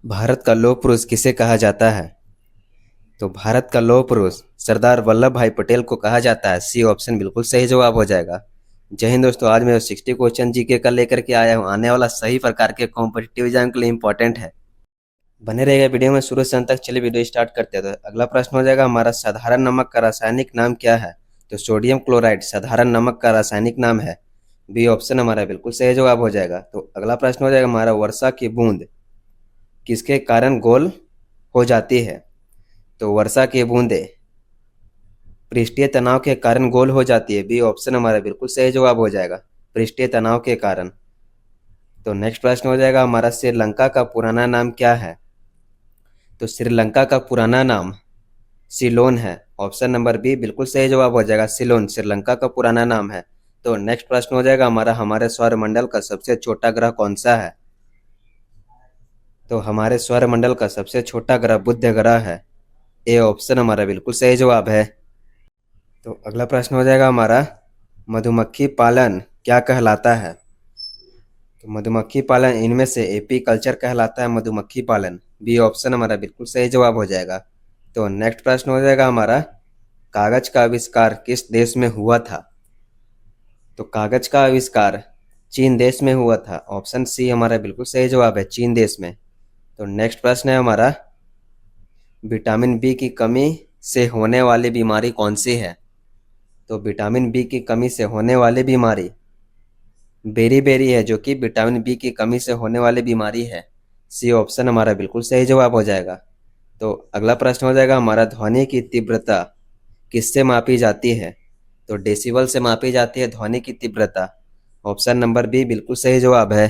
भारत का लौह पुरुष किसे कहा जाता है? तो भारत का लौह पुरुष सरदार वल्लभ भाई पटेल को कहा जाता है। सी ऑप्शन बिल्कुल सही जवाब हो जाएगा। जय हिंद दोस्तों, आज मैं 60 क्वेश्चन जीके का लेकर के आया हूँ। आने वाला सही प्रकार के कॉम्पिटिटिव एग्जाम के लिए इंपॉर्टेंट है। बने रहेगा वीडियो में शुरू से अंत तक। चलिए वीडियो स्टार्ट करते हैं। तो अगला प्रश्न हो जाएगा हमारा, साधारण नमक का रासायनिक नाम क्या है? तो सोडियम क्लोराइड साधारण नमक का रासायनिक नाम है। बी ऑप्शन हमारा बिल्कुल सही जवाब हो जाएगा। तो अगला प्रश्न हो जाएगा हमारा, वर्षा की बूंद किसके कारण गोल हो जाती है? तो वर्षा की बूंदें पृष्ठीय तनाव के कारण गोल हो जाती है। बी ऑप्शन हमारा बिल्कुल सही जवाब हो जाएगा, पृष्ठीय तनाव के कारण। तो नेक्स्ट प्रश्न हो जाएगा हमारा, श्रीलंका का पुराना नाम क्या है? तो श्रीलंका का पुराना नाम सिलोन है। ऑप्शन नंबर बी बिल्कुल सही जवाब हो जाएगा, सिलोन श्रीलंका का पुराना नाम है। तो नेक्स्ट प्रश्न हो जाएगा हमारा, हमारे सौरमंडल का सबसे छोटा ग्रह कौन सा है? तो हमारे सौरमंडल का सबसे छोटा ग्रह बुध ग्रह है। ए ऑप्शन हमारा बिल्कुल सही जवाब है। तो अगला प्रश्न हो जाएगा हमारा, मधुमक्खी पालन क्या कहलाता है? तो मधुमक्खी पालन इनमें से एपी कल्चर कहलाता है मधुमक्खी पालन। बी ऑप्शन हमारा बिल्कुल सही जवाब हो जाएगा। तो नेक्स्ट प्रश्न हो जाएगा हमारा, कागज का आविष्कार किस देश में हुआ था? तो कागज का आविष्कार चीन देश में हुआ था। ऑप्शन सी हमारा बिल्कुल सही जवाब है, चीन देश में। तो नेक्स्ट प्रश्न है हमारा, विटामिन बी की कमी से होने वाली बीमारी कौन सी है? तो विटामिन बी की कमी से होने वाली बीमारी बेरी है, जो कि विटामिन बी की कमी से होने वाली बीमारी है। सी ऑप्शन हमारा बिल्कुल सही जवाब हो जाएगा। तो अगला प्रश्न हो जाएगा हमारा, ध्वनि की तीव्रता किससे मापी जाती है? तो डेसिबल से मापी जाती है ध्वनि की तीव्रता। ऑप्शन नंबर बी बिल्कुल सही जवाब है।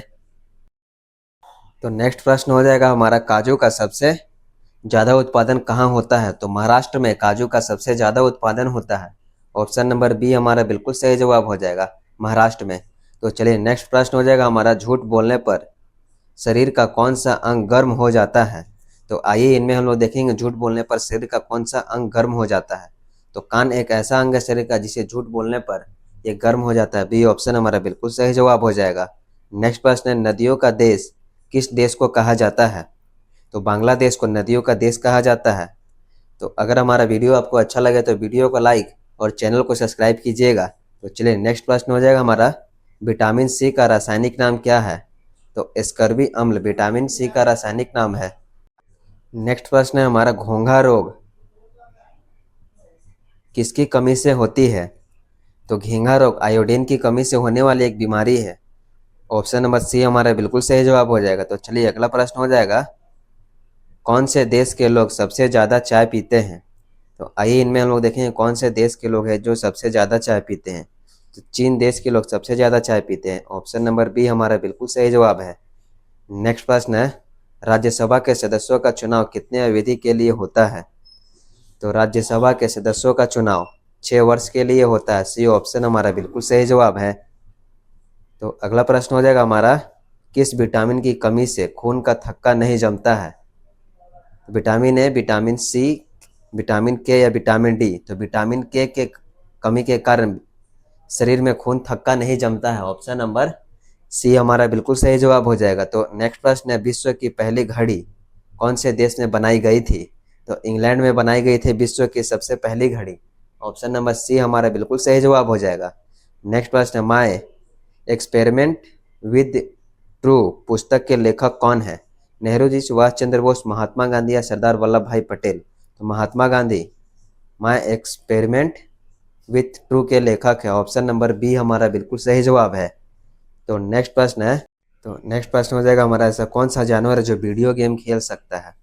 तो नेक्स्ट प्रश्न हो जाएगा हमारा, काजू का सबसे ज़्यादा उत्पादन कहाँ होता है? तो महाराष्ट्र में काजू का सबसे ज़्यादा उत्पादन होता है। ऑप्शन नंबर बी हमारा बिल्कुल सही जवाब हो जाएगा, महाराष्ट्र में। तो चलिए नेक्स्ट प्रश्न हो जाएगा हमारा, झूठ बोलने पर शरीर का कौन सा अंग गर्म हो जाता है? तो आइए इनमें हम लोग देखेंगे, झूठ बोलने पर शरीर का कौन सा अंग गर्म हो जाता है। तो कान एक ऐसा अंग है शरीर का जिसे झूठ बोलने पर ये गर्म हो जाता है। बी ऑप्शन हमारा बिल्कुल सही जवाब हो जाएगा। नेक्स्ट प्रश्न है, नदियों का देश किस देश को कहा जाता है? तो बांग्लादेश को नदियों का देश कहा जाता है। तो अगर हमारा वीडियो आपको अच्छा लगे तो वीडियो को लाइक और चैनल को सब्सक्राइब कीजिएगा। तो चलिए नेक्स्ट प्रश्न हो जाएगा हमारा, विटामिन सी का रासायनिक नाम क्या है? तो एस्कर्बी अम्ल विटामिन सी का रासायनिक नाम है। नेक्स्ट प्रश्न है हमारा, घोंघा रोग किसकी कमी से होती है? तो घोंघा रोग आयोडीन की कमी से होने वाली एक बीमारी है। ऑप्शन नंबर सी हमारा बिल्कुल सही जवाब हो जाएगा। तो चलिए अगला प्रश्न हो जाएगा, कौन से देश के लोग सबसे ज़्यादा चाय पीते हैं? तो आइए इनमें हम लोग देखेंगे कौन से देश के लोग हैं जो सबसे ज़्यादा चाय पीते हैं। तो चीन देश के लोग सबसे ज़्यादा चाय पीते हैं। ऑप्शन नंबर बी हमारा बिल्कुल सही जवाब है। नेक्स्ट प्रश्न है, राज्यसभा के सदस्यों का चुनाव कितने अवधि के लिए होता है? तो राज्यसभा के सदस्यों का चुनाव 6 वर्ष के लिए होता है। सी ऑप्शन हमारा बिल्कुल सही जवाब है। तो अगला प्रश्न हो जाएगा हमारा, किस विटामिन की कमी से खून का थक्का नहीं जमता है? Vitamin A, vitamin C, vitamin K या विटामिन डी? तो विटामिन के कमी के कारण शरीर में खून थक्का नहीं जमता है। ऑप्शन नंबर सी हमारा बिल्कुल सही जवाब हो जाएगा। तो नेक्स्ट प्रश्न है, विश्व की पहली घड़ी कौन से देश में बनाई गई थी? तो इंग्लैंड में बनाई गई थी विश्व की सबसे पहली घड़ी। ऑप्शन नंबर सी हमारा बिल्कुल सही जवाब हो जाएगा। नेक्स्ट प्रश्न है, माय एक्सपेरिमेंट विद ट्रू पुस्तक के लेखक कौन है? नेहरू जी, सुभाष चंद्र बोस, महात्मा गांधी या सरदार वल्लभ भाई पटेल? तो Mahatma Gandhi my experiment with true के लेखक है। ऑप्शन नंबर बी हमारा बिल्कुल सही जवाब है। तो नेक्स्ट प्रश्न है, तो नेक्स्ट प्रश्न हो जाएगा हमारा, ऐसा कौन सा जानवर है जो वीडियो गेम खेल सकता है?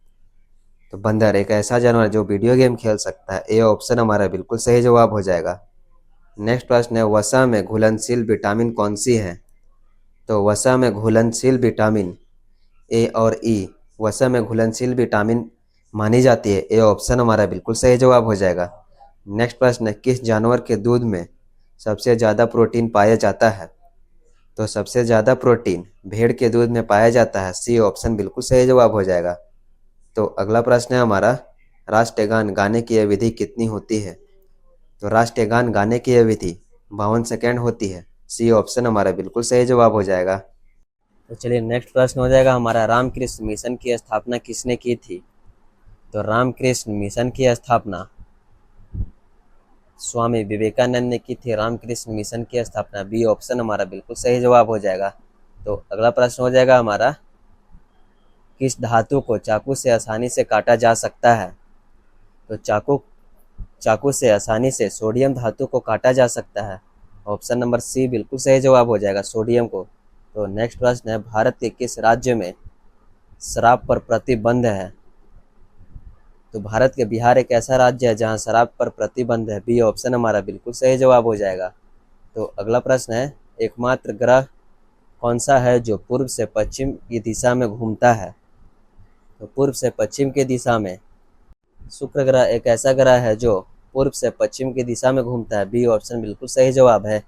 तो बंदर एक ऐसा जानवर है जो वीडियो गेम खेल सकता है। ए ऑप्शन हमारा बिल्कुल सही जवाब हो जाएगा। नेक्स्ट प्रश्न है, वसा में घुलनशील विटामिन कौन सी है? तो वसा में घुलनशील विटामिन ए और ई वसा में घुलनशील विटामिन मानी जाती है। ए ऑप्शन हमारा बिल्कुल सही जवाब हो जाएगा। नेक्स्ट प्रश्न है, किस जानवर के दूध में सबसे ज़्यादा प्रोटीन पाया जाता है? तो सबसे ज़्यादा प्रोटीन भेड़ के दूध में पाया जाता है। सी ऑप्शन बिल्कुल सही जवाब हो जाएगा। तो अगला प्रश्न है हमारा, राष्ट्रीय गान गाने की अवधि कितनी होती है? तो राष्ट्रीय गान गाने की अवधि 52 सेकेंड होती है। सी ऑप्शन हमारा बिल्कुल सही जवाब हो जाएगा। तो चलिए नेक्स्ट प्रश्न हो जाएगा हमारा, रामकृष्ण मिशन की स्थापना किसने की थी? तो रामकृष्ण मिशन की स्थापना स्वामी विवेकानंद ने की थी। रामकृष्ण मिशन की स्थापना बी ऑप्शन हमारा बिल्कुल सही जवाब हो जाएगा। तो अगला प्रश्न हो जाएगा हमारा, किस धातु को चाकू से आसानी से काटा जा सकता है? तो चाकू से आसानी से सोडियम धातु को काटा जा सकता है। ऑप्शन नंबर सी बिल्कुल सही जवाब हो जाएगा, सोडियम को। तो नेक्स्ट प्रश्न है, भारत के किस राज्य में शराब पर प्रतिबंध है? तो भारत के बिहार एक ऐसा राज्य है जहां शराब पर प्रतिबंध है। बी ऑप्शन हमारा बिल्कुल सही जवाब हो जाएगा। तो अगला प्रश्न है, एकमात्र ग्रह कौन सा है जो पूर्व से पश्चिम की दिशा में घूमता है? तो पूर्व से पश्चिम की दिशा में शुक्र ग्रह एक ऐसा ग्रह है जो पूर्व से पश्चिम की दिशा में घूमता है। बी ऑप्शन बिल्कुल सही जवाब है।